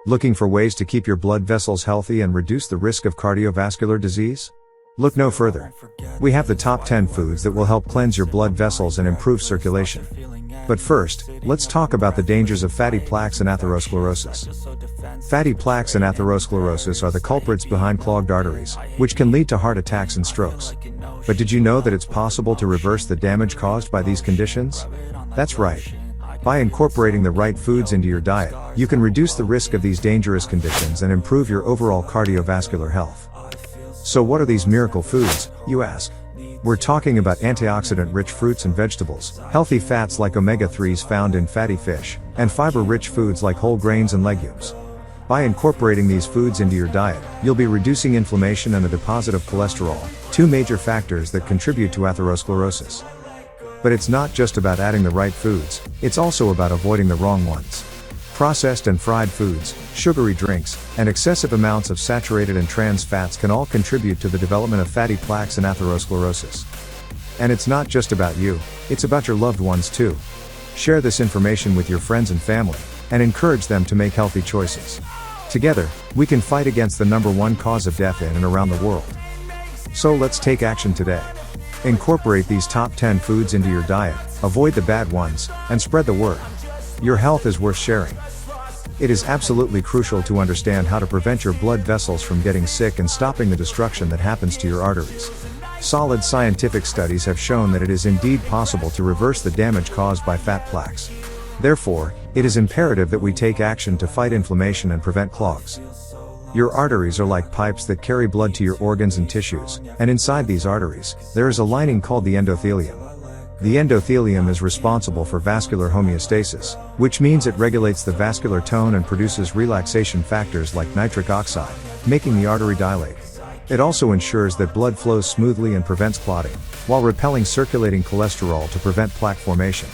Looking for ways to keep your blood vessels healthy and reduce the risk of cardiovascular disease? Look no further. We have the top 10 foods that will help cleanse your blood vessels and improve circulation. But first, let's talk about the dangers of fatty plaques and atherosclerosis. Fatty plaques and atherosclerosis are the culprits behind clogged arteries, which can lead to heart attacks and strokes. But did you know that it's possible to reverse the damage caused by these conditions? That's right. By incorporating the right foods into your diet, you can reduce the risk of these dangerous conditions and improve your overall cardiovascular health. So what are these miracle foods, you ask? We're talking about antioxidant-rich fruits and vegetables, healthy fats like omega-3s found in fatty fish, and fiber-rich foods like whole grains and legumes. By incorporating these foods into your diet, you'll be reducing inflammation and the deposit of cholesterol, two major factors that contribute to atherosclerosis. But it's not just about adding the right foods, it's also about avoiding the wrong ones. Processed and fried foods, sugary drinks, and excessive amounts of saturated and trans fats can all contribute to the development of fatty plaques and atherosclerosis. And it's not just about you, it's about your loved ones too. Share this information with your friends and family, and encourage them to make healthy choices. Together, we can fight against the #1 cause of death in and around the world. So let's take action today. Incorporate these top 10 foods into your diet, avoid the bad ones, and spread the word. Your health is worth sharing. It is absolutely crucial to understand how to prevent your blood vessels from getting sick and stopping the destruction that happens to your arteries. Solid scientific studies have shown that it is indeed possible to reverse the damage caused by fat plaques. Therefore, it is imperative that we take action to fight inflammation and prevent clogs. Your arteries are like pipes that carry blood to your organs and tissues, and inside these arteries, there is a lining called the endothelium. The endothelium is responsible for vascular homeostasis, which means it regulates the vascular tone and produces relaxation factors like nitric oxide, making the artery dilate. It also ensures that blood flows smoothly and prevents clotting, while repelling circulating cholesterol to prevent plaque formation.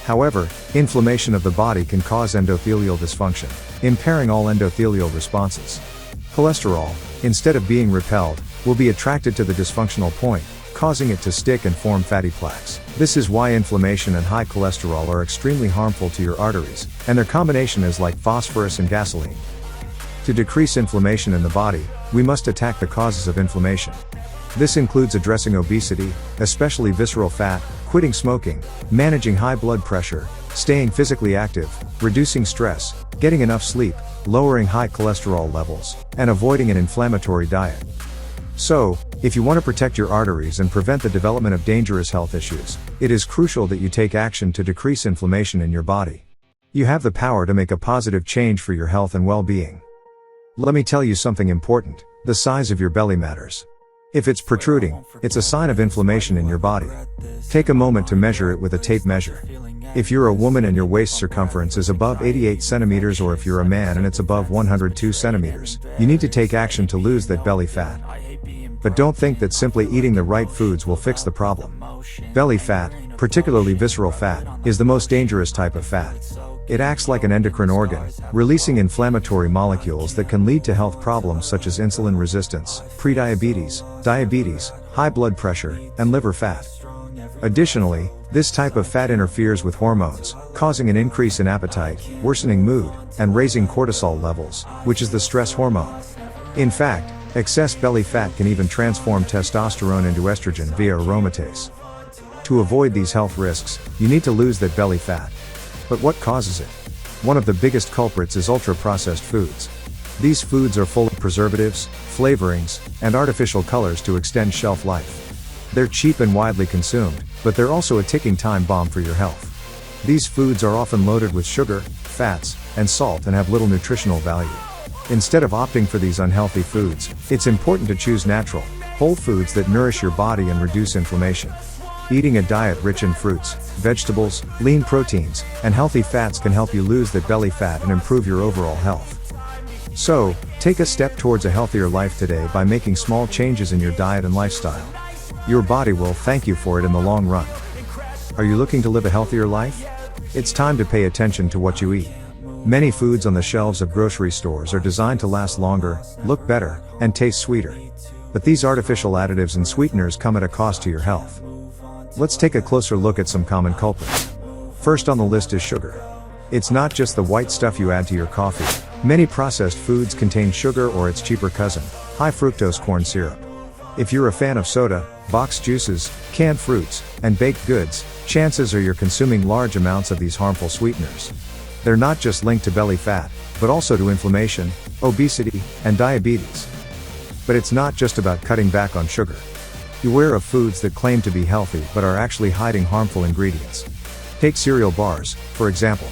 However, inflammation of the body can cause endothelial dysfunction, impairing all endothelial responses. Cholesterol, instead of being repelled, will be attracted to the dysfunctional point, causing it to stick and form fatty plaques. This is why inflammation and high cholesterol are extremely harmful to your arteries, and their combination is like phosphorus and gasoline. To decrease inflammation in the body, we must attack the causes of inflammation. This includes addressing obesity, especially visceral fat, quitting smoking, managing high blood pressure, staying physically active, reducing stress, getting enough sleep, lowering high cholesterol levels, and avoiding an inflammatory diet. So, if you want to protect your arteries and prevent the development of dangerous health issues, it is crucial that you take action to decrease inflammation in your body. You have the power to make a positive change for your health and well-being. Let me tell you something important: the size of your belly matters. If it's protruding, it's a sign of inflammation in your body. Take a moment to measure it with a tape measure. If you're a woman and your waist circumference is above 88 centimeters, or if you're a man and it's above 102 centimeters, you need to take action to lose that belly fat. But don't think that simply eating the right foods will fix the problem. Belly fat, particularly visceral fat, is the most dangerous type of fat. It acts like an endocrine organ, releasing inflammatory molecules that can lead to health problems such as insulin resistance, prediabetes, diabetes, high blood pressure, and liver fat. Additionally, this type of fat interferes with hormones, causing an increase in appetite, worsening mood, and raising cortisol levels, which is the stress hormone. In fact, excess belly fat can even transform testosterone into estrogen via aromatase. To avoid these health risks, you need to lose that belly fat. But what causes it? One of the biggest culprits is ultra-processed foods. These foods are full of preservatives, flavorings, and artificial colors to extend shelf life. They're cheap and widely consumed, but they're also a ticking time bomb for your health. These foods are often loaded with sugar, fats, and salt and have little nutritional value. Instead of opting for these unhealthy foods, it's important to choose natural, whole foods that nourish your body and reduce inflammation. Eating a diet rich in fruits, vegetables, lean proteins, and healthy fats can help you lose that belly fat and improve your overall health. So, take a step towards a healthier life today by making small changes in your diet and lifestyle. Your body will thank you for it in the long run. Are you looking to live a healthier life? It's time to pay attention to what you eat. Many foods on the shelves of grocery stores are designed to last longer, look better, and taste sweeter. But these artificial additives and sweeteners come at a cost to your health. Let's take a closer look at some common culprits. First on the list is sugar. It's not just the white stuff you add to your coffee, Many processed foods contain sugar or its cheaper cousin, high fructose corn syrup. If you're a fan of soda, boxed juices, canned fruits, and baked goods, chances are you're consuming large amounts of these harmful sweeteners. They're not just linked to belly fat, but also to inflammation, obesity, and diabetes. But it's not just about cutting back on sugar. Beware of foods that claim to be healthy but are actually hiding harmful ingredients. Take cereal bars, for example.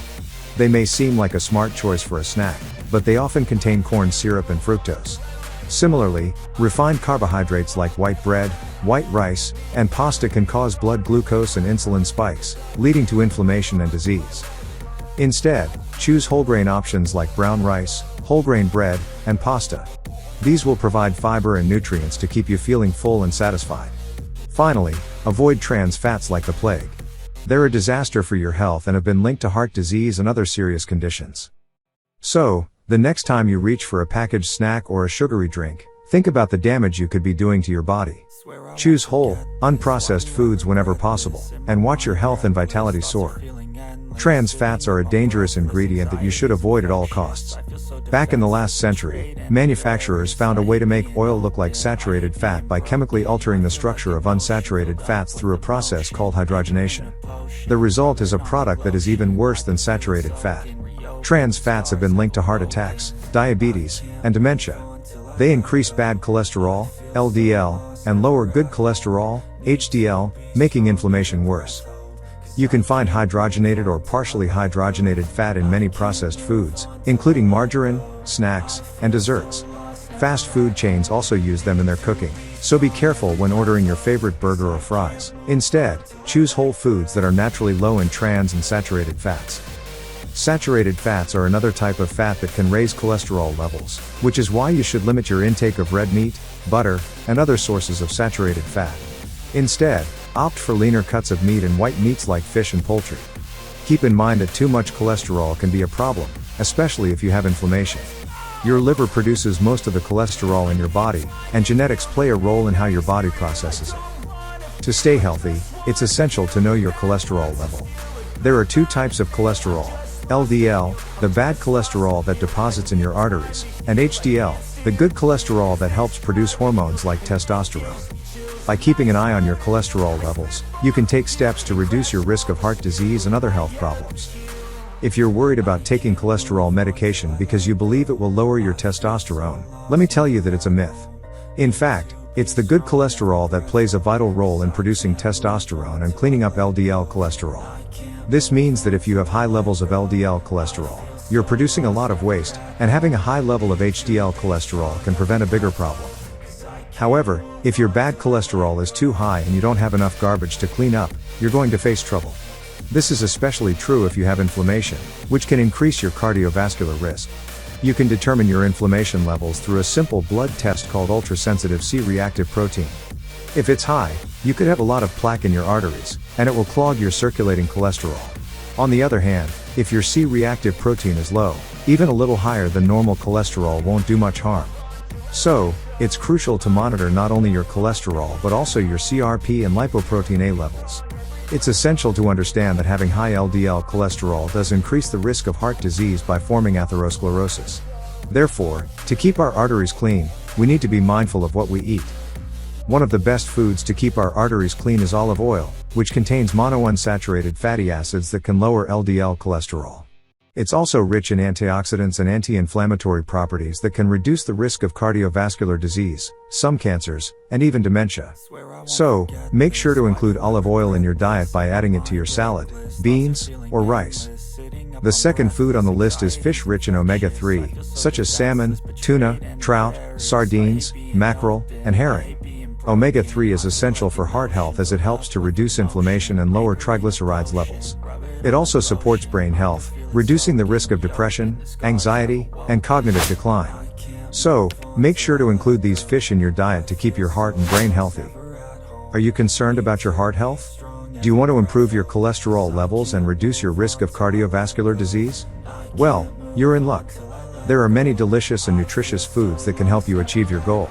They may seem like a smart choice for a snack, but they often contain corn syrup and fructose. Similarly, refined carbohydrates like white bread, white rice, and pasta can cause blood glucose and insulin spikes, leading to inflammation and disease. Instead, choose whole grain options like brown rice, whole grain bread, and pasta. These will provide fiber and nutrients to keep you feeling full and satisfied. Finally, avoid trans fats like the plague. They're a disaster for your health and have been linked to heart disease and other serious conditions. So, the next time you reach for a packaged snack or a sugary drink, think about the damage you could be doing to your body. Choose whole, unprocessed foods whenever possible, and watch your health and vitality soar. Trans fats are a dangerous ingredient that you should avoid at all costs. Back in the last century, manufacturers found a way to make oil look like saturated fat by chemically altering the structure of unsaturated fats through a process called hydrogenation. The result is a product that is even worse than saturated fat. Trans fats have been linked to heart attacks, diabetes, and dementia. They increase bad cholesterol, LDL, and lower good cholesterol, HDL, making inflammation worse. You can find hydrogenated or partially hydrogenated fat in many processed foods, including margarine, snacks, and desserts. Fast food chains also use them in their cooking, so be careful when ordering your favorite burger or fries. Instead, choose whole foods that are naturally low in trans and saturated fats. Saturated fats are another type of fat that can raise cholesterol levels, which is why you should limit your intake of red meat, butter, and other sources of saturated fat. Instead, opt for leaner cuts of meat and white meats like fish and poultry. Keep in mind that too much cholesterol can be a problem, especially if you have inflammation. Your liver produces most of the cholesterol in your body, and genetics play a role in how your body processes it. To stay healthy, it's essential to know your cholesterol level. There are two types of cholesterol: LDL, the bad cholesterol that deposits in your arteries, and HDL, the good cholesterol that helps produce hormones like testosterone. By keeping an eye on your cholesterol levels, you can take steps to reduce your risk of heart disease and other health problems. If you're worried about taking cholesterol medication because you believe it will lower your testosterone, let me tell you that it's a myth. In fact, it's the good cholesterol that plays a vital role in producing testosterone and cleaning up LDL cholesterol. This means that if you have high levels of LDL cholesterol, you're producing a lot of waste, and having a high level of HDL cholesterol can prevent a bigger problem. However, if your bad cholesterol is too high and you don't have enough garbage to clean up, you're going to face trouble. This is especially true if you have inflammation, which can increase your cardiovascular risk. You can determine your inflammation levels through a simple blood test called ultrasensitive C-reactive protein. If it's high, you could have a lot of plaque in your arteries, and it will clog your circulating cholesterol. On the other hand, if your C-reactive protein is low, even a little higher than normal cholesterol won't do much harm. So, it's crucial to monitor not only your cholesterol but also your CRP and lipoprotein A levels. It's essential to understand that having high LDL cholesterol does increase the risk of heart disease by forming atherosclerosis. Therefore, to keep our arteries clean, we need to be mindful of what we eat. One of the best foods to keep our arteries clean is olive oil, which contains monounsaturated fatty acids that can lower LDL cholesterol. It's also rich in antioxidants and anti-inflammatory properties that can reduce the risk of cardiovascular disease, some cancers, and even dementia. So, make sure to include olive oil in your diet by adding it to your salad, beans, or rice. The second food on the list is fish rich in omega-3, such as salmon, tuna, trout, sardines, mackerel, and herring. Omega-3 is essential for heart health as it helps to reduce inflammation and lower triglycerides levels. It also supports brain health, reducing the risk of depression, anxiety, and cognitive decline. So, make sure to include these fish in your diet to keep your heart and brain healthy. Are you concerned about your heart health? Do you want to improve your cholesterol levels and reduce your risk of cardiovascular disease? Well, you're in luck. There are many delicious and nutritious foods that can help you achieve your goal.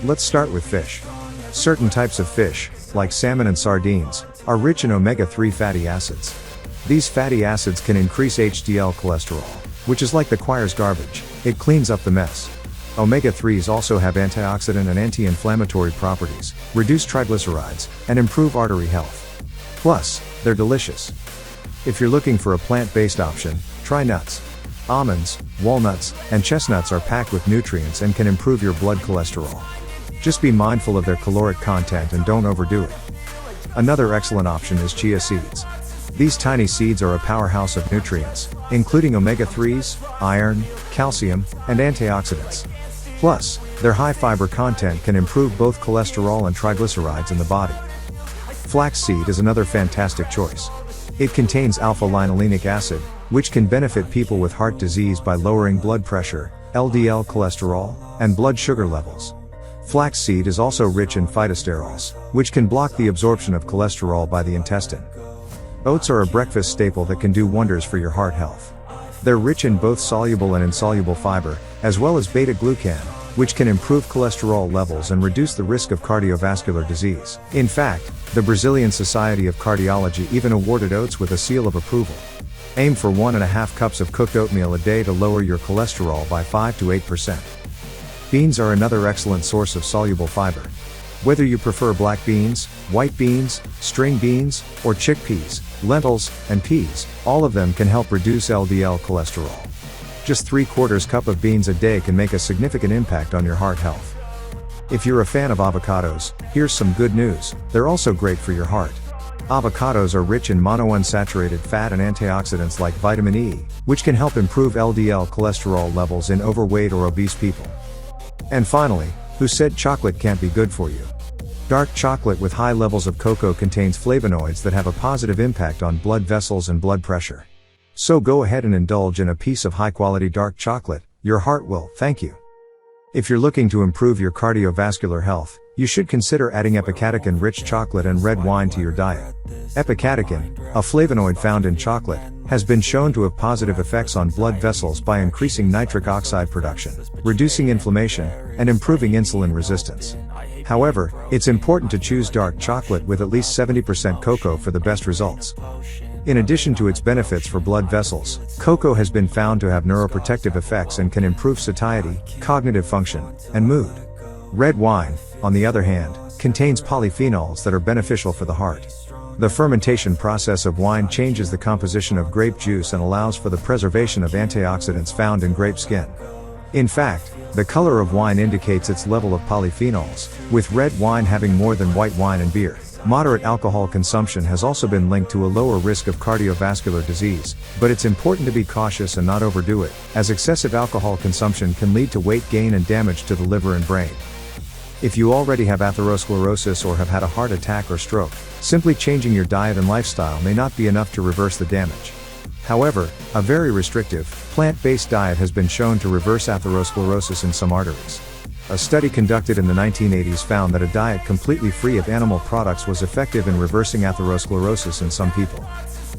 Let's start with fish. Certain types of fish, like salmon and sardines, are rich in omega-3 fatty acids. These fatty acids can increase HDL cholesterol, which is like the choir's garbage. It cleans up the mess. Omega-3s also have antioxidant and anti-inflammatory properties, reduce triglycerides, and improve artery health. Plus, they're delicious. If you're looking for a plant-based option, try nuts. Almonds, walnuts, and chestnuts are packed with nutrients and can improve your blood cholesterol. Just be mindful of their caloric content and don't overdo it. Another excellent option is chia seeds. These tiny seeds are a powerhouse of nutrients, including omega-3s, iron, calcium, and antioxidants. Plus, their high fiber content can improve both cholesterol and triglycerides in the body. Flaxseed is another fantastic choice. It contains alpha-linolenic acid, which can benefit people with heart disease by lowering blood pressure, LDL cholesterol, and blood sugar levels. Flaxseed is also rich in phytosterols, which can block the absorption of cholesterol by the intestine. Oats are a breakfast staple that can do wonders for your heart health. They're rich in both soluble and insoluble fiber, as well as beta-glucan, which can improve cholesterol levels and reduce the risk of cardiovascular disease. In fact, the Brazilian Society of Cardiology even awarded oats with a seal of approval. Aim for 1.5 cups of cooked oatmeal a day to lower your cholesterol by 5 to 8%. Beans are another excellent source of soluble fiber. Whether you prefer black beans, white beans, string beans, or chickpeas, lentils, and peas, all of them can help reduce LDL cholesterol. Just 3/4 cup of beans a day can make a significant impact on your heart health. If you're a fan of avocados, here's some good news: they're also great for your heart. Avocados are rich in monounsaturated fat and antioxidants like vitamin E, which can help improve LDL cholesterol levels in overweight or obese people. And finally, who said chocolate can't be good for you? Dark chocolate with high levels of cocoa contains flavonoids that have a positive impact on blood vessels and blood pressure. So go ahead and indulge in a piece of high-quality dark chocolate. Your heart will thank you. If you're looking to improve your cardiovascular health, you should consider adding epicatechin-rich chocolate and red wine to your diet. Epicatechin, a flavonoid found in chocolate, has been shown to have positive effects on blood vessels by increasing nitric oxide production, reducing inflammation, and improving insulin resistance. However, it's important to choose dark chocolate with at least 70% cocoa for the best results. In addition to its benefits for blood vessels, cocoa has been found to have neuroprotective effects and can improve satiety, cognitive function, and mood. Red wine, on the other hand, contains polyphenols that are beneficial for the heart. The fermentation process of wine changes the composition of grape juice and allows for the preservation of antioxidants found in grape skin. In fact, the color of wine indicates its level of polyphenols, with red wine having more than white wine and beer. Moderate alcohol consumption has also been linked to a lower risk of cardiovascular disease, but it's important to be cautious and not overdo it, as excessive alcohol consumption can lead to weight gain and damage to the liver and brain. If you already have atherosclerosis or have had a heart attack or stroke, simply changing your diet and lifestyle may not be enough to reverse the damage. However, a very restrictive, plant-based diet has been shown to reverse atherosclerosis in some arteries. A study conducted in the 1980s found that a diet completely free of animal products was effective in reversing atherosclerosis in some people.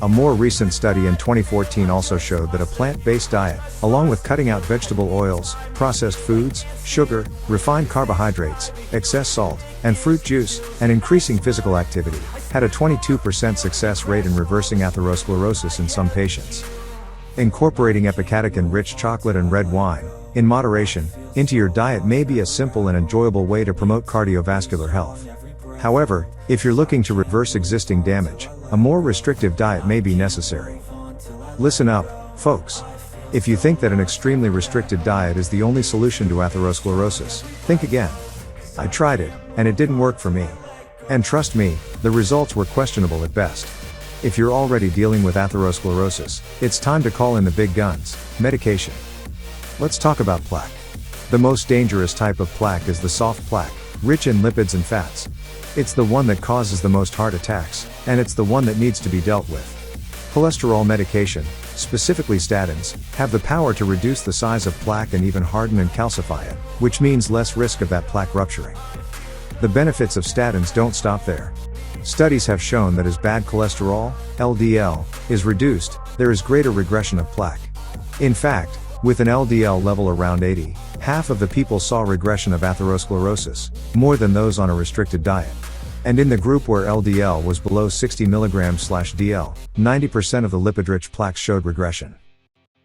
A more recent study in 2014 also showed that a plant-based diet, along with cutting out vegetable oils, processed foods, sugar, refined carbohydrates, excess salt, and fruit juice, and increasing physical activity, had a 22% success rate in reversing atherosclerosis in some patients. Incorporating epicatechin-rich chocolate and red wine, in moderation, into your diet may be a simple and enjoyable way to promote cardiovascular health. However, if you're looking to reverse existing damage, a more restrictive diet may be necessary. Listen up, folks. If you think that an extremely restricted diet is the only solution to atherosclerosis, think again. I tried it, and it didn't work for me. And trust me, the results were questionable at best. If you're already dealing with atherosclerosis, it's time to call in the big guns: medication. Let's talk about plaque. The most dangerous type of plaque is the soft plaque, rich in lipids and fats. It's the one that causes the most heart attacks, and it's the one that needs to be dealt with. Cholesterol medication, specifically statins, have the power to reduce the size of plaque and even harden and calcify it, which means less risk of that plaque rupturing. The benefits of statins don't stop there. Studies have shown that as bad cholesterol, LDL, is reduced, there is greater regression of plaque. In fact, with an LDL level around 80, half of the people saw regression of atherosclerosis, more than those on a restricted diet. And in the group where LDL was below 60 mg/dl, 90% of the lipid-rich plaques showed regression.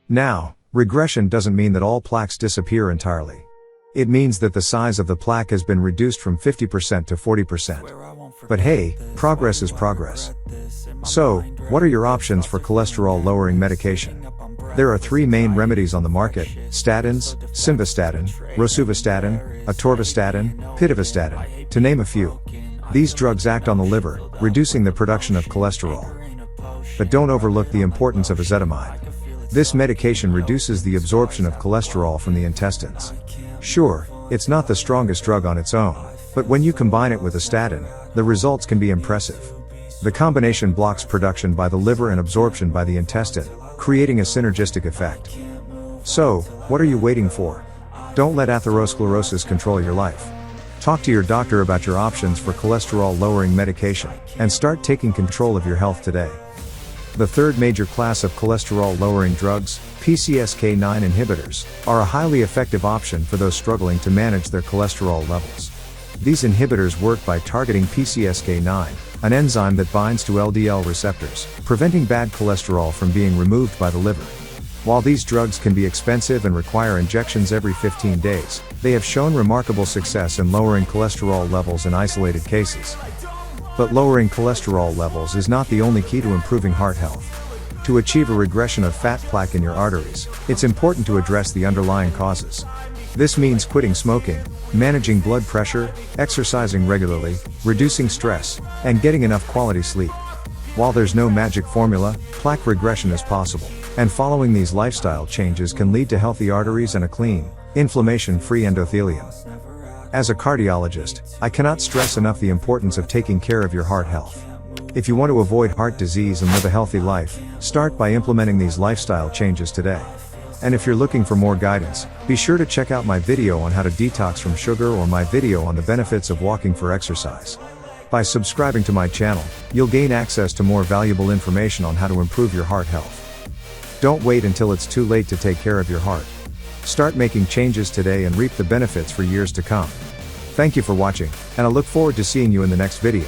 Now, Regression doesn't mean that all plaques disappear entirely. It means that the size of the plaque has been reduced from 50% to 40%. But hey, progress is progress. So, what are your options for cholesterol-lowering medication? There are 3 main remedies on the market: statins, simvastatin, rosuvastatin, atorvastatin, pitavastatin, to name a few. These drugs act on the liver, reducing the production of cholesterol. But don't overlook the importance of ezetimibe. This medication reduces the absorption of cholesterol from the intestines. Sure, it's not the strongest drug on its own, but when you combine it with a statin, the results can be impressive. The combination blocks production by the liver and absorption by the intestine, creating a synergistic effect. So, what are you waiting for? Don't let atherosclerosis control your life. Talk to your doctor about your options for cholesterol-lowering medication, and start taking control of your health today. The third major class of cholesterol-lowering drugs, PCSK9 inhibitors, are a highly effective option for those struggling to manage their cholesterol levels. These inhibitors work by targeting PCSK9, an enzyme that binds to LDL receptors, preventing bad cholesterol from being removed by the liver. While these drugs can be expensive and require injections every 15 days, they have shown remarkable success in lowering cholesterol levels in isolated cases. But lowering cholesterol levels is not the only key to improving heart health. To achieve a regression of fat plaque in your arteries, it's important to address the underlying causes. This means quitting smoking, managing blood pressure, exercising regularly, reducing stress, and getting enough quality sleep. While there's no magic formula, plaque regression is possible, and following these lifestyle changes can lead to healthy arteries and a clean, inflammation-free endothelium. As a cardiologist, I cannot stress enough the importance of taking care of your heart health. If you want to avoid heart disease and live a healthy life, start by implementing these lifestyle changes today. And if you're looking for more guidance, be sure to check out my video on how to detox from sugar or my video on the benefits of walking for exercise. By subscribing to my channel, you'll gain access to more valuable information on how to improve your heart health. Don't wait until it's too late to take care of your heart. Start making changes today and reap the benefits for years to come. Thank you for watching, and I look forward to seeing you in the next video.